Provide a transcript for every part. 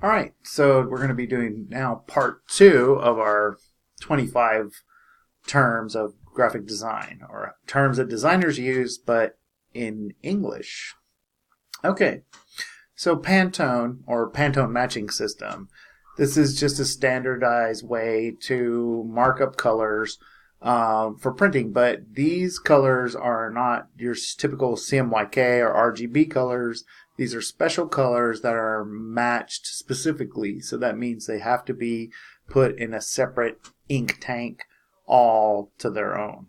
All right, so we're going to be doing now part two of our 25 terms of graphic design, or terms that designers use, but in English. Okay, so Pantone, or Pantone matching system. This is just a standardized way to mark up colors for printing, but these colors are not your typical CMYK or RGB colors. These are special colors that are matched specifically, so that means they have to be put in a separate ink tank all to their own.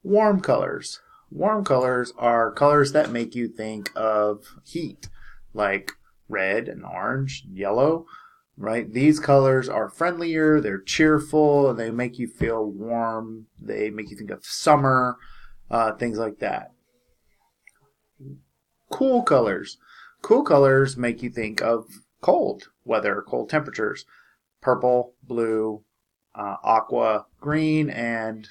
Warm colors. Warm colors are colors that make you think of heat, like red and orange, yellow, right? These colors are friendlier, they're cheerful, and they make you feel warm. They make you think of summer, things like that. Cool colors. Cool colors make you think of cold weather, cold temperatures. Purple, blue, aqua, green, and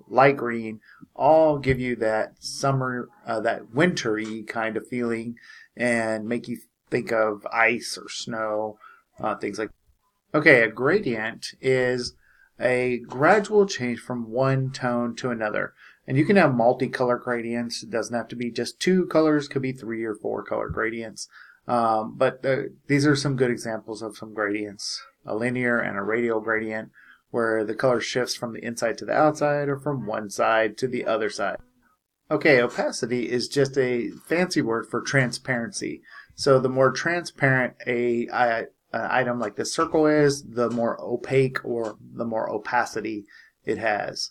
light green all give you that summer, that wintry kind of feeling and make you think of ice or snow, things like that. Okay, a gradient is a gradual change from one tone to another. And you can have multicolor gradients. It doesn't have to be just two colors. It could be three or four color gradients. These are some good examples of some gradients. A linear and a radial gradient, where the color shifts from the inside to the outside or from one side to the other side. Okay, opacity is just a fancy word for transparency. So the more transparent an item like this circle is, the more opaque or the more opacity it has.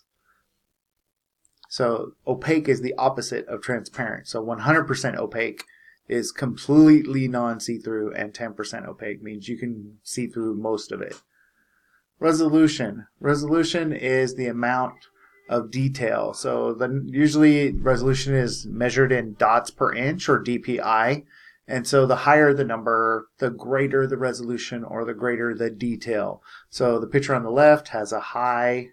So opaque is the opposite of transparent. So 100% opaque is completely non-see-through, and 10% opaque means you can see through most of it. Resolution. Resolution is the amount of detail. So usually resolution is measured in dots per inch, or DPI. And so the higher the number, the greater the resolution, or the greater the detail. So the picture on the left has a high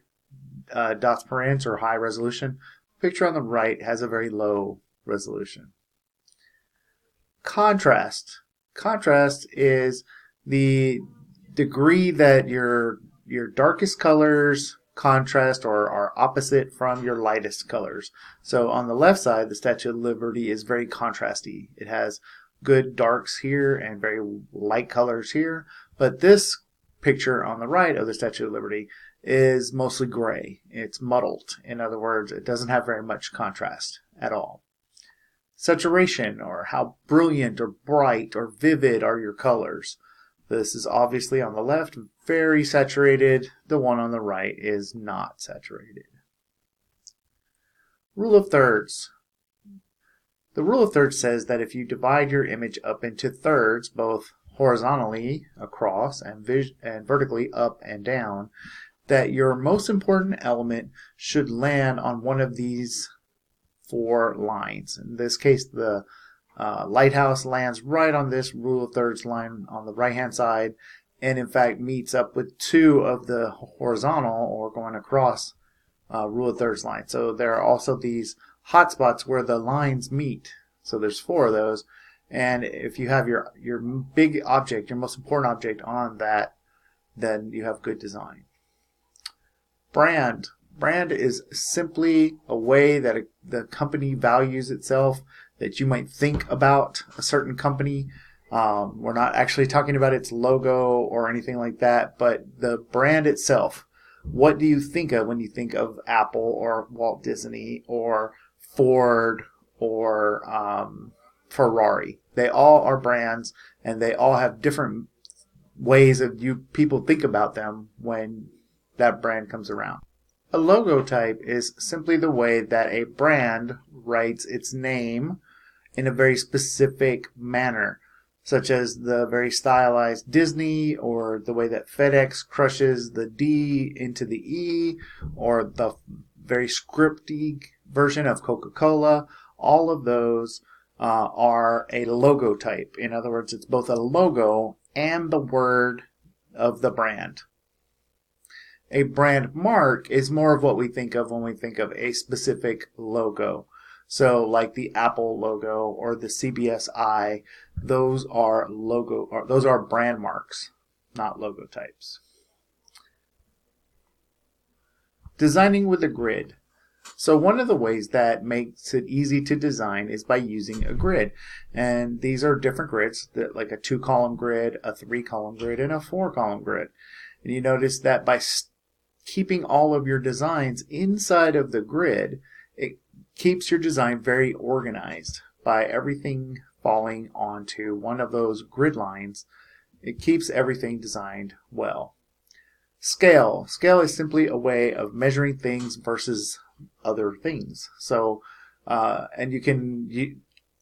dots per inch, or high resolution. The picture on the right has a very low resolution. Contrast. Contrast is the degree that your darkest colors contrast or are opposite from your lightest colors. So on the left side, the Statue of Liberty is very contrasty. It has good darks here and very light colors here. But this picture on the right of the Statue of Liberty is mostly gray. It's muddled. In other words, it doesn't have very much contrast at all. Saturation, or how brilliant or bright or vivid are your colors. This is obviously on the left very saturated. The one on the right is not saturated. Rule of thirds. The rule of thirds says that if you divide your image up into thirds, both horizontally across and vertically up and down, that your most important element should land on one of these four lines. In this case, the lighthouse lands right on this rule of thirds line on the right hand side, and in fact meets up with two of the horizontal or going across rule of thirds line. So there are also these hot spots where the lines meet. So there's four of those, and if you have your big object, your most important object on that, then you have good design. Brand. Brand is simply a way that the company values itself, that you might think about a certain company. We're not actually talking about its logo or anything like that, but the brand itself. What do you think of when you think of Apple or Walt Disney or Ford or Ferrari? They all are brands, and they all have different ways of people think about them when that brand comes around. A logotype is simply the way that a brand writes its name in a very specific manner, such as the very stylized Disney, or the way that FedEx crushes the D into the E, or the very scripty version of Coca-Cola. All of those are a logotype. In other words, it's both a logo and the word of the brand. A brand mark is more of what we think of when we think of a specific logo. So like the Apple logo or the CBSI, those are those are brand marks, not logo types. Designing with a grid. So one of the ways that makes it easy to design is by using a grid. And these are different grids, like a 2-column grid, a 3-column grid, and a 4-column grid. And you notice that by keeping all of your designs inside of the grid, it keeps your design very organized. By everything falling onto one of those grid lines, it keeps everything designed well. Scale. Scale is simply a way of measuring things versus other things. So, and you can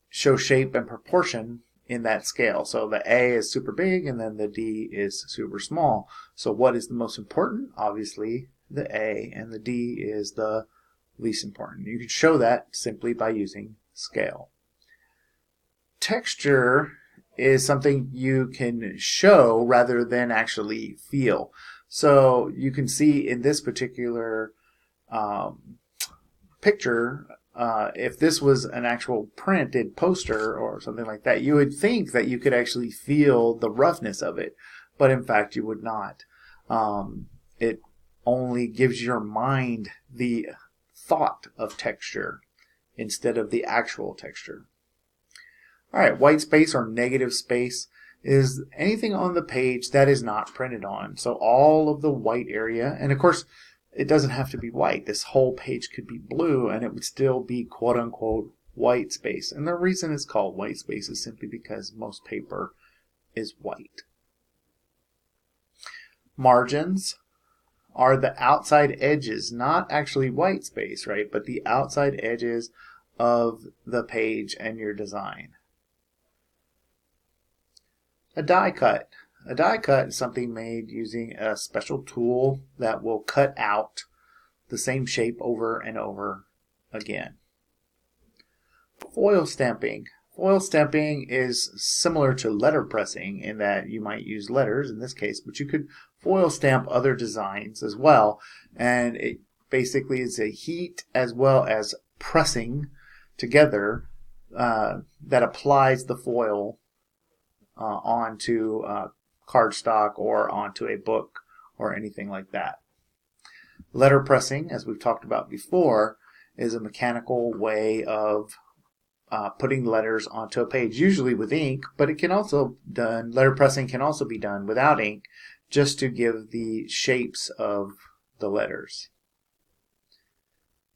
show shape and proportion in that scale. So the A is super big and then the D is super small. So what is the most important? Obviously the A, and the D is the least important. You can show that simply by using scale. Texture is something you can show rather than actually feel. So you can see in this particular picture, if this was an actual printed poster or something like that, you would think that you could actually feel the roughness of it, but in fact you would not. It only gives your mind the thought of texture instead of the actual texture. Alright, white space or negative space is anything on the page that is not printed on. So all of the white area, and of course it doesn't have to be white. This whole page could be blue and it would still be quote unquote white space. And the reason it's called white space is simply because most paper is white. Margins are the outside edges, not actually white space, right? But the outside edges of the page and your design. A die cut. A die cut is something made using a special tool that will cut out the same shape over and over again. Foil stamping. Foil stamping is similar to letter pressing in that you might use letters in this case, but you could foil stamp other designs as well. And it basically is a heat as well as pressing together that applies the foil onto cardstock or onto a book or anything like that. Letter pressing, as we've talked about before, is a mechanical way of putting letters onto a page, usually with ink, but it can also letter pressing can also be done without ink, just to give the shapes of the letters.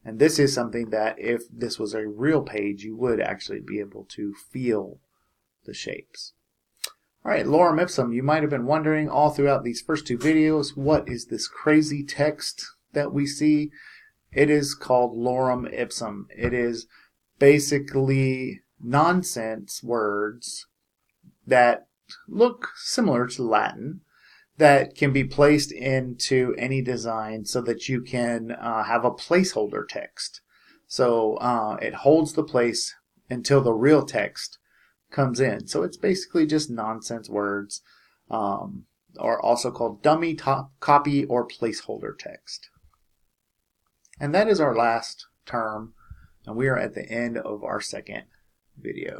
And this is something that if this was a real page, you would actually be able to feel the shapes. Alright, lorem ipsum. You might have been wondering all throughout these first 2 videos, what is this crazy text that we see? It is called lorem ipsum. It is basically nonsense words that look similar to Latin that can be placed into any design so that you can have a placeholder text. So it holds the place until the real text comes in. So it's basically just nonsense words, or also called dummy copy or placeholder text. And that is our last term, and we are at the end of our second video.